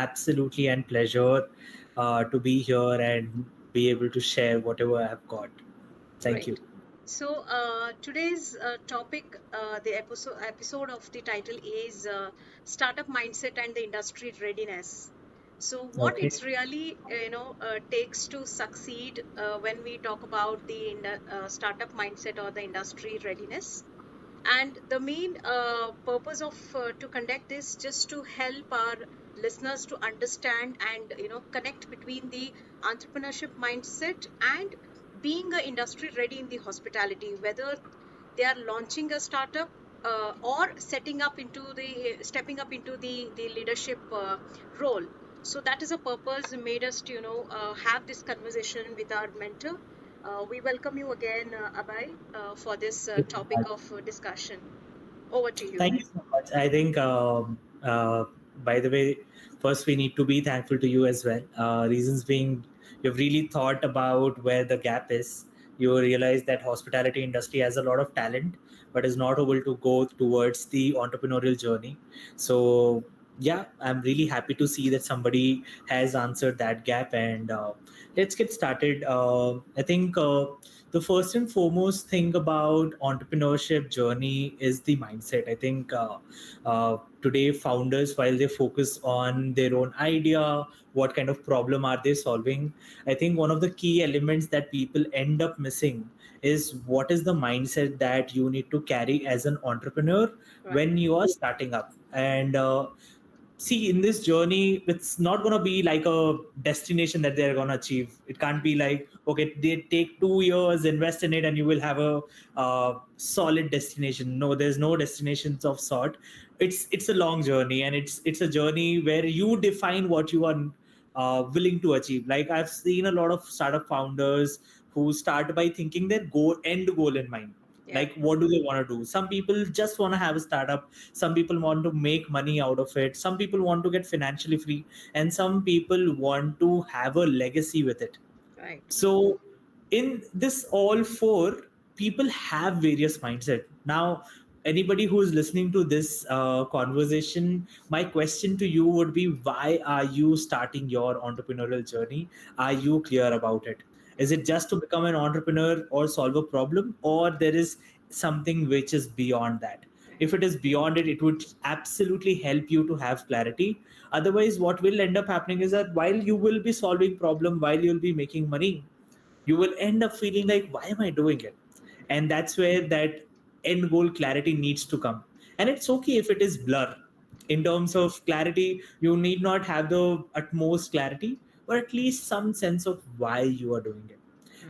absolutely a pleasure to be here and be able to share whatever I've got. Thank Great. you. So today's topic, the episode of the title is startup mindset and the industry readiness. So what Okay. it's really takes to succeed when we talk about the startup mindset or the industry readiness. And the main purpose of to conduct this just to help our listeners to understand and connect between the entrepreneurship mindset and being a industry ready in the hospitality, whether they are launching a startup or stepping up into the leadership role. So that is a purpose made us to have this conversation with our mentor. We welcome you again, Abhay, for this topic of discussion. Over to you. Thank you so much. I think, by the way, first we need to be thankful to you as well. Reasons being, you've really thought about where the gap is. You realize that hospitality industry has a lot of talent, but is not able to go towards the entrepreneurial journey. So yeah, I'm really happy to see that somebody has answered that gap. And let's get started. I think. The first and foremost thing about entrepreneurship journey is the mindset. I think today founders, while they focus on their own idea, what kind of problem are they solving, I think one of the key elements that people end up missing is what is the mindset that you need to carry as an entrepreneur Right. when you are starting up. And see, in this journey, it's not going to be like a destination that they're going to achieve. It can't be like, okay, they take 2 years, invest in it, and you will have a solid destination. No, there's no destinations of sort. It's a long journey, and it's a journey where you define what you are willing to achieve. Like, I've seen a lot of startup founders who start by thinking their end goal in mind. Yeah. Like, what do they want to do? Some people just want to have a startup, some people want to make money out of it, some people want to get financially free, and some people want to have a legacy with it. Right. So in this all four, people have various mindset. Now, anybody who is listening to this conversation, my question to you would be, why are you starting your entrepreneurial journey? Are you clear about it? Is it just to become an entrepreneur or solve a problem, or there is something which is beyond that? Right. If it is beyond it, it would absolutely help you to have clarity. Otherwise, what will end up happening is that while you will be solving problem, while you'll be making money, you will end up feeling like, why am I doing it? And that's where that end goal clarity needs to come. And it's okay if it is blur. In terms of clarity, you need not have the utmost clarity, but at least some sense of why you are doing it.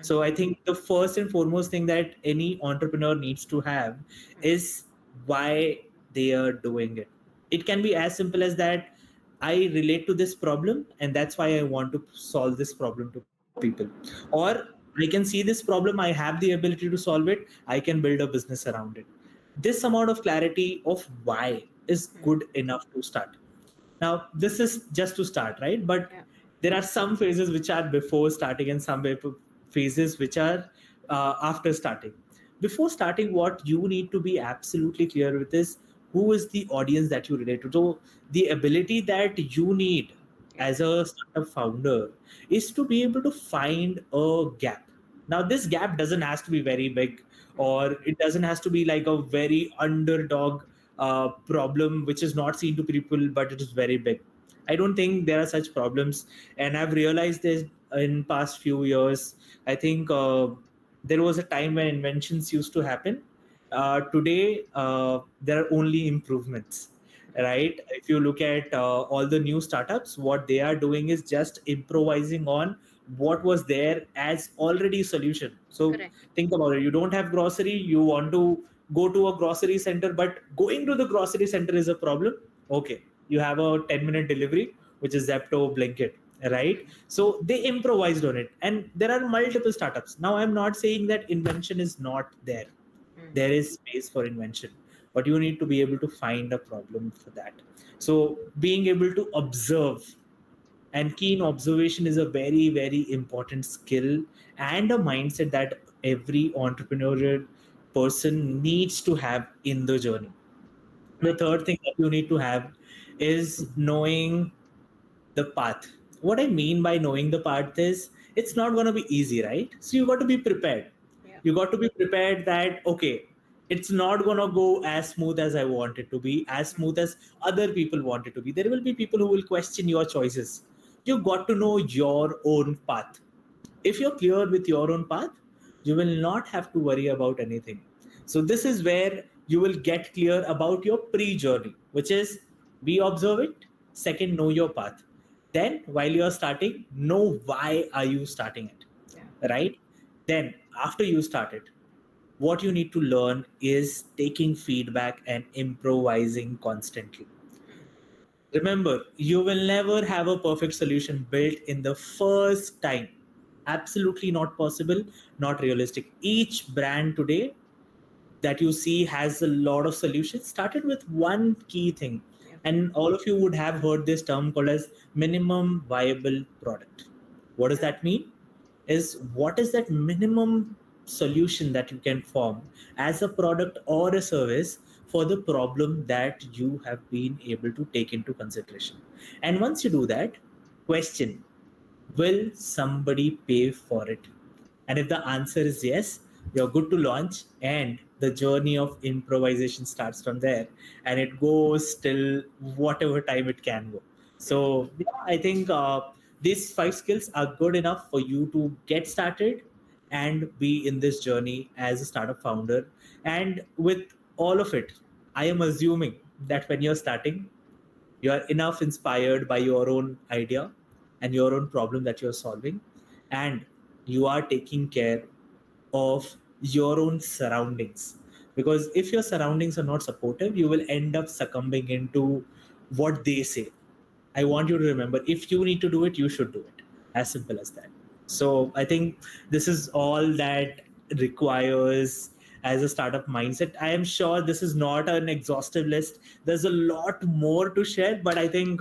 So I think the first and foremost thing that any entrepreneur needs to have is why they are doing it. It can be as simple as that: I relate to this problem, and that's why I want to solve this problem to people. Or I can see this problem, I have the ability to solve it, I can build a business around it. This amount of clarity of why is good enough to start. Now, this is just to start, right? But Yeah. there are some phases which are before starting and some phases which are after starting. Before starting, what you need to be absolutely clear with is who is the audience that you relate to. So, the ability that you need Yeah. as a startup founder is to be able to find a gap. Now, this gap doesn't has to be very big, or it doesn't has to be like a very underdog problem which is not seen to people, but it is very big. I don't think there are such problems, and I've realized this in past few years. I think there was a time when inventions used to happen. Today, there are only improvements, right? If you look at all the new startups, what they are doing is just improvising on what was there as already a solution. So Correct. think about it. You don't have grocery, you want to go to a grocery center, but going to the grocery center is a problem. Okay, you have a 10-minute delivery, which is Zepto, Blinkit, right? So they improvised on it, and there are multiple startups. Now, I'm not saying that invention is not there. There is space for invention, but you need to be able to find a problem for that. So being able to observe, and keen observation is a very, very important skill and a mindset that every entrepreneurial person needs to have in the journey. The Right. third thing that you need to have is knowing the path. What I mean by knowing the path is it's not going to be easy, right? So you got to be prepared. Yeah. You got to be prepared that, okay, it's not going to go as smooth as I want it to be, as smooth as other people want it to be. There will be people who will question your choices. You got to know your own path. If you're clear with your own path, you will not have to worry about anything. So this is where you will get clear about your pre-journey, which is be observant. Second, know your path. Then while you're starting, know why are you starting it, Yeah. right? Then after you start it, what you need to learn is taking feedback and improvising constantly. Remember, you will never have a perfect solution built in the first time. Absolutely not possible, not realistic. Each brand today that you see has a lot of solutions started with one key thing. Yeah. And all of you would have heard this term called as minimum viable product. What does Yeah. that mean? Is what is that minimum solution that you can form as a product or a service for the problem that you have been able to take into consideration. And once you do that, question, will somebody pay for it? And if the answer is yes, you're good to launch, and the journey of improvisation starts from there, and it goes till whatever time it can go. So, yeah, I think these 5 skills are good enough for you to get started and be in this journey as a startup founder. And with all of it, I am assuming that when you're starting, you are enough inspired by your own idea and your own problem that you're solving, and you are taking care of your own surroundings. Because if your surroundings are not supportive, you will end up succumbing into what they say. I want you to remember, if you need to do it, you should do it. As simple as that. So I think this is all that requires as a startup mindset. I am sure this is not an exhaustive list. There's a lot more to share, but I think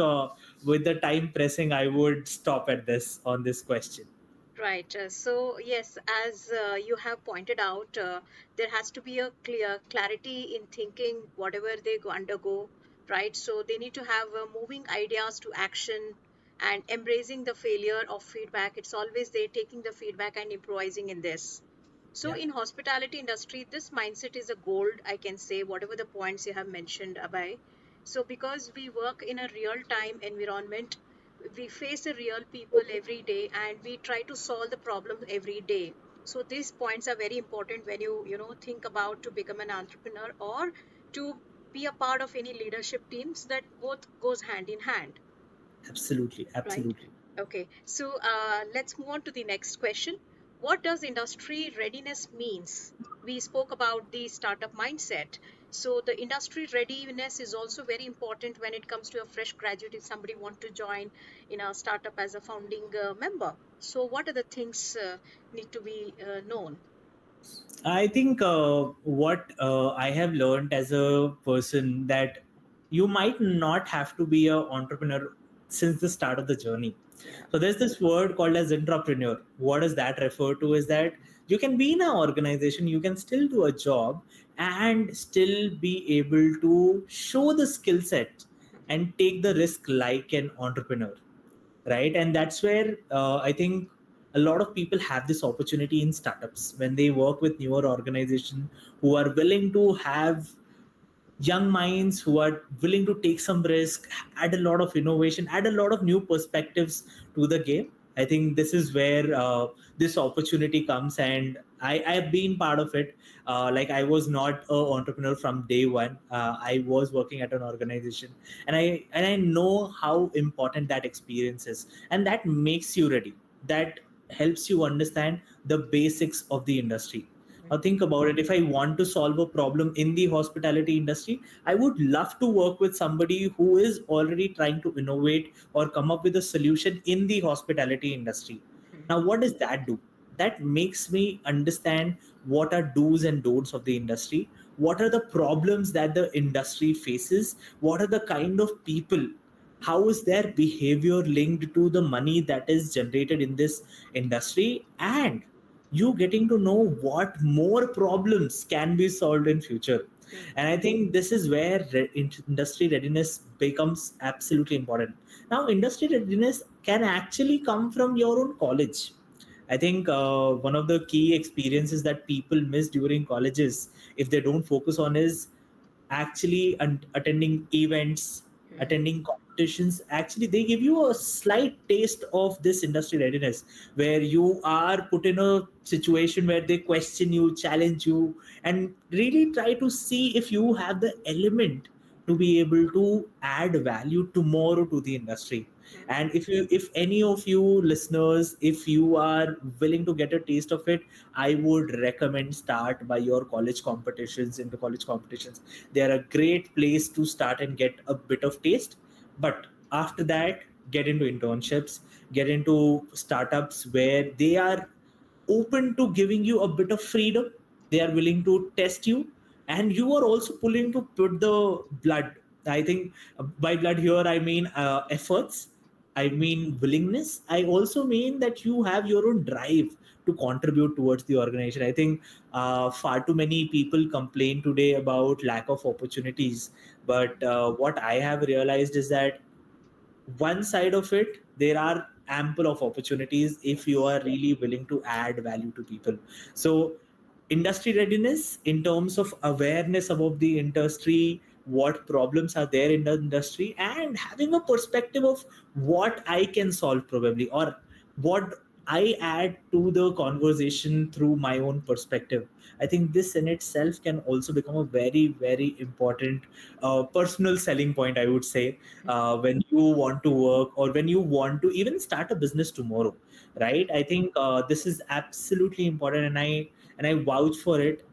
with the time pressing, I would stop at this on this question. Right. So yes, as you have pointed out, there has to be a clear clarity in thinking whatever they go undergo. Right. So they need to have moving ideas to action and embracing the failure of feedback. It's always they taking the feedback and improvising in this. So Yeah. in hospitality industry, this mindset is a gold, I can say, whatever the points you have mentioned, Abhay. So because we work in a real time environment, we face a real people every day and we try to solve the problem every day. So these points are very important when you think about to become an entrepreneur or to be a part of any leadership teams, that both goes hand in hand. Absolutely, Right. absolutely. Okay. So let's move on to the next question. What does industry readiness means? We spoke about the startup mindset. So the industry readiness is also very important when it comes to a fresh graduate if somebody want to join in a startup as a founding member. So what are the things need to be known? I think what I have learned as a person that you might not have to be an entrepreneur since the start of the journey. Yeah. So there's this word called as entrepreneur. What does that refer to? Is that you can be in an organization, you can still do a job and still be able to show the skill set and take the risk like an entrepreneur, right? And that's where I think a lot of people have this opportunity in startups when they work with newer organization who are willing to have young minds, who are willing to take some risk, add a lot of innovation, add a lot of new perspectives to the game. I think this is where this opportunity comes, and I have been part of it. Like, I was not an entrepreneur from day one. I was working at an organization, and I know how important that experience is, and that makes you ready. That helps you understand the basics of the industry. Now think about it. If I want to solve a problem in the hospitality industry, I would love to work with somebody who is already trying to innovate or come up with a solution in the hospitality industry. Now, what does that do? That makes me understand what are do's and don'ts of the industry. What are the problems that the industry faces? What are the kind of people? How is their behavior linked to the money that is generated in this industry? And you getting to know what more problems can be solved in future. mm, And I think this is where industry readiness becomes absolutely important. Now, industry readiness can actually come from your own college. I think one of the key experiences that people miss during colleges, if they don't focus on, is actually attending events, mm, attending competitions. Actually, they give you a slight taste of this industry readiness, where you are put in a situation where they question you, challenge you, and really try to see if you have the element to be able to add value tomorrow to the industry. mm. And if any of you listeners, if you are willing to get a taste of it, I would recommend start by your college competitions. In the college competitions, they are a great place to start and get a bit of taste. But after that, get into internships, get into startups where they are open to giving you a bit of freedom. They are willing to test you, and you are also willing to put the blood. I think by blood here I mean efforts, I mean willingness. I also mean that you have your own drive to contribute towards the organization. I think far too many people complain today about lack of opportunities, but what I have realized is that one side of it, there are ample of opportunities if you Yes. are really willing to add value to people. So industry readiness in terms of awareness about the industry, what problems are there in the industry, and having a perspective of what I can solve probably, or what I add to the conversation through my own perspective. I think this in itself can also become a very, very important personal selling point, I would say, when you want to work or when you want to even start a business tomorrow, right? I think this is absolutely important, and I vouch for it.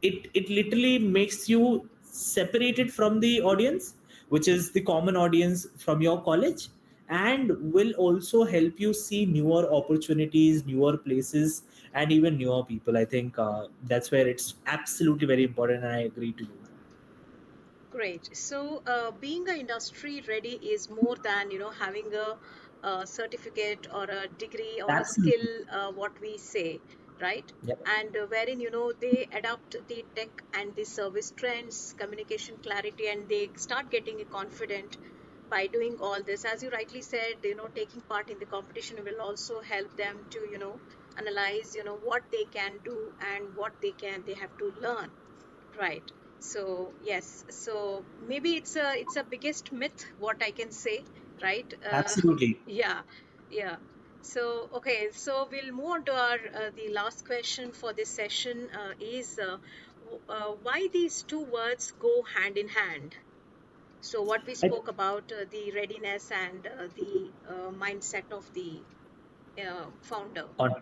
It literally makes you separated from the audience, which is the common audience from your college, and will also help you see newer opportunities, newer places, and even newer people. I think that's where it's absolutely very important, and I agree to you. Great. So, being a industry ready is more than having a certificate or a degree or a skill. Absolutely. What we say, right? Yep. And wherein they adapt the tech and the service trends, communication clarity, and they start getting confident by doing all this. As you rightly said, taking part in the competition will also help them to analyze what they can do and what they have to learn. Right. So yes. So maybe it's a biggest myth, what I can say, right? Absolutely. Yeah, yeah. So okay. So we'll move on to our the last question for this session is why these two words go hand in hand. So what we I, spoke about the readiness and the mindset of the founder. on Yeah.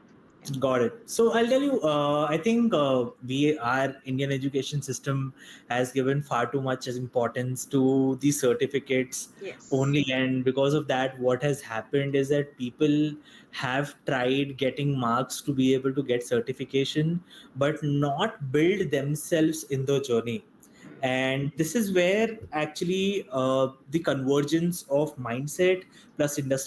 Got it. So I'll tell you, I think our Indian education system has given far too much importance to the certificates Yes. only, and because of that, what has happened is that people have tried getting marks to be able to get certification, but not build themselves in the journey. Mm. And this is where actually the convergence of mindset plus industry